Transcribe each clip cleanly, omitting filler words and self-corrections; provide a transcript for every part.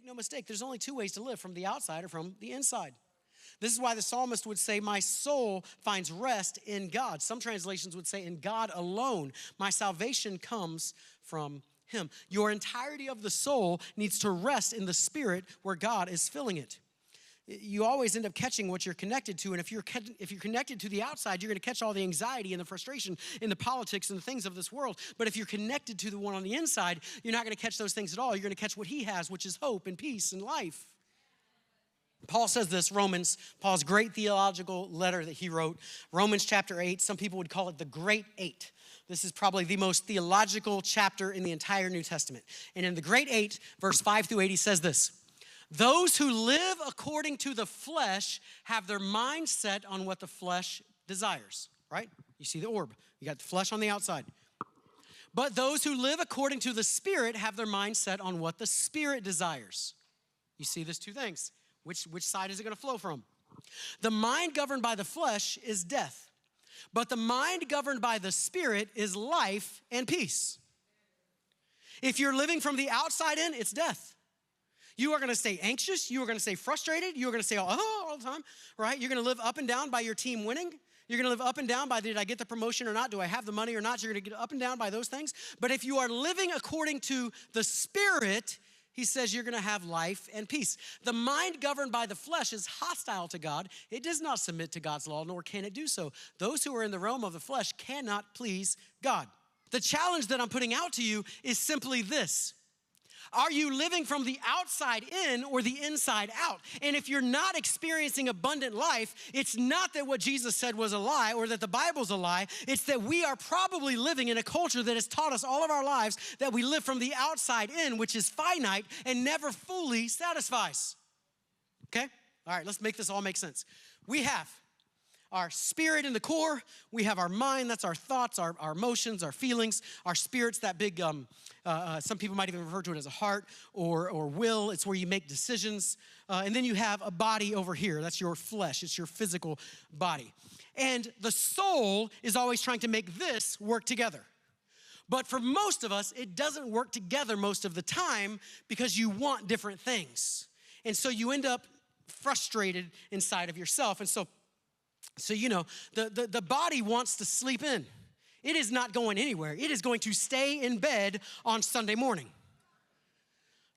no mistake, there's only two ways to live, from the outside or from the inside. This is why the psalmist would say, my soul finds rest in God. Some translations would say, in God alone. My salvation comes from him. Your entirety of the soul needs to rest in the Spirit where God is filling it. You always end up catching what you're connected to, and if you're connected to the outside, you're going to catch all the anxiety and the frustration in the politics and the things of this world. But if you're connected to the one on the inside, you're not going to catch those things at all. You're going to catch what he has, which is hope and peace and life. Paul says this, Paul's great theological letter that he wrote, Romans chapter 8. Some people would call it the Great Eight. This is probably the most theological chapter in the entire New Testament. And in the Great Eight, verse 5 through 8, he says this: those who live according to the flesh have their mind set on what the flesh desires, right? You see the orb. You got the flesh on the outside. But those who live according to the Spirit have their mind set on what the Spirit desires. You see these two things. Which side is it going to flow from? The mind governed by the flesh is death, but the mind governed by the Spirit is life and peace. If you're living from the outside in, it's death. You are going to stay anxious. You are going to stay frustrated. You are going to stay all the time, right? You're going to live up and down by your team winning. You're going to live up and down by, did I get the promotion or not? Do I have the money or not? You're going to get up and down by those things. But if you are living according to the Spirit, he says you're going to have life and peace. The mind governed by the flesh is hostile to God. It does not submit to God's law, nor can it do so. Those who are in the realm of the flesh cannot please God. The challenge that I'm putting out to you is simply this: are you living from the outside in or the inside out? And if you're not experiencing abundant life, it's not that what Jesus said was a lie or that the Bible's a lie. It's that we are probably living in a culture that has taught us all of our lives that we live from the outside in, which is finite and never fully satisfies. Okay? All right, let's make this all make sense. We have our spirit in the core. We have our mind, that's our thoughts, our emotions, our feelings, our spirit's that big, some people might even refer to it as a heart or will. It's where you make decisions. And then you have a body over here. That's your flesh. It's your physical body. And the soul is always trying to make this work together. But for most of us, it doesn't work together most of the time because you want different things. And so you end up frustrated inside of yourself. And so you know, the body wants to sleep in. It is not going anywhere. It is going to stay in bed on Sunday morning.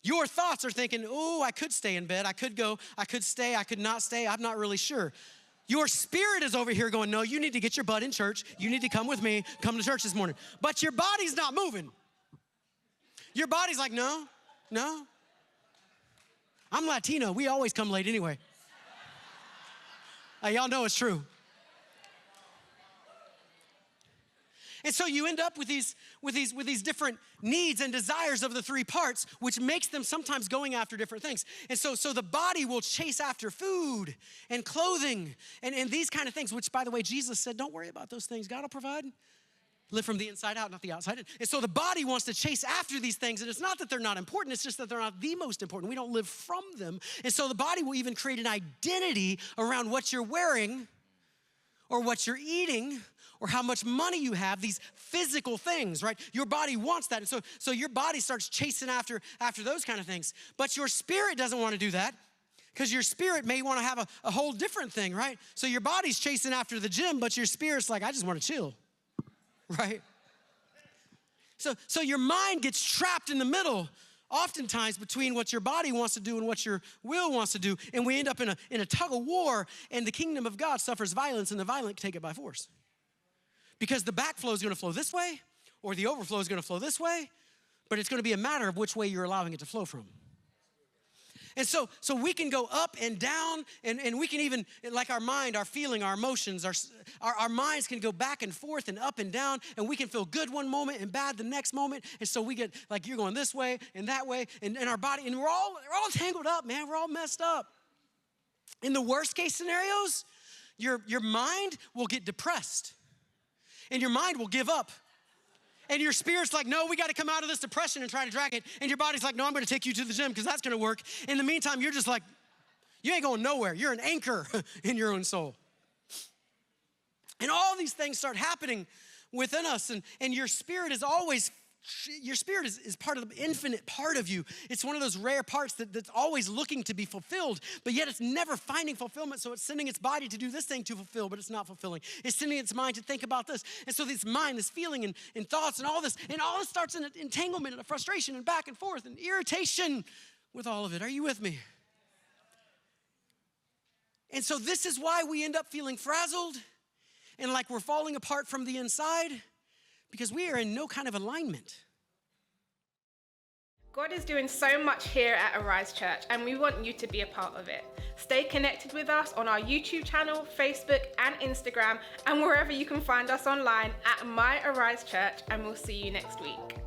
Your thoughts are thinking, oh, I could stay in bed. I could go, I could stay, I could not stay. I'm not really sure. Your spirit is over here going, no, you need to get your butt in church. You need to come with me, come to church this morning. But your body's not moving. Your body's like, no. I'm Latino. We always come late anyway. Y'all know it's true. And so you end up with these different needs and desires of the three parts, which makes them sometimes going after different things. And so the body will chase after food and clothing and these kind of things, which, by the way, Jesus said, don't worry about those things. God will provide. Live from the inside out, not the outside in. And so the body wants to chase after these things, and it's not that they're not important, it's just that they're not the most important. We don't live from them. And so the body will even create an identity around what you're wearing or what you're eating or how much money you have, these physical things, right? Your body wants that. And so your body starts chasing after those kind of things. But your spirit doesn't want to do that because your spirit may want to have a whole different thing, right? So your body's chasing after the gym, but your spirit's like, I just want to chill. Right? So your mind gets trapped in the middle, oftentimes between what your body wants to do and what your will wants to do, and we end up in a tug of war, and the kingdom of God suffers violence, and the violent take it by force. Because the backflow is going to flow this way, or the overflow is going to flow this way, but it's going to be a matter of which way you're allowing it to flow from. And so we can go up and down, and we can even, like our mind, our feeling, our emotions, our minds can go back and forth and up and down, and we can feel good one moment and bad the next moment. And so we get like you're going this way and that way, and our body, and we're all tangled up, man. We're all messed up. In the worst case scenarios, your mind will get depressed, and your mind will give up. And your spirit's like, no, we got to come out of this depression and try to drag it. And your body's like, no, I'm going to take you to the gym because that's going to work. In the meantime, you're just like, you ain't going nowhere. You're an anchor in your own soul. And all these things start happening within us. And your spirit is always your spirit is part of the infinite part of you. It's one of those rare parts that's always looking to be fulfilled, but yet it's never finding fulfillment. So it's sending its body to do this thing to fulfill, but it's not fulfilling. It's sending its mind to think about this. And so this mind, this feeling and thoughts and all this starts in an entanglement and a frustration and back and forth and irritation with all of it. Are you with me? And so this is why we end up feeling frazzled and like we're falling apart from the inside, because we are in no kind of alignment. God is doing so much here at Arise Church, and we want you to be a part of it. Stay connected with us on our YouTube channel, Facebook, and Instagram, and wherever you can find us online at My Arise Church, and we'll see you next week.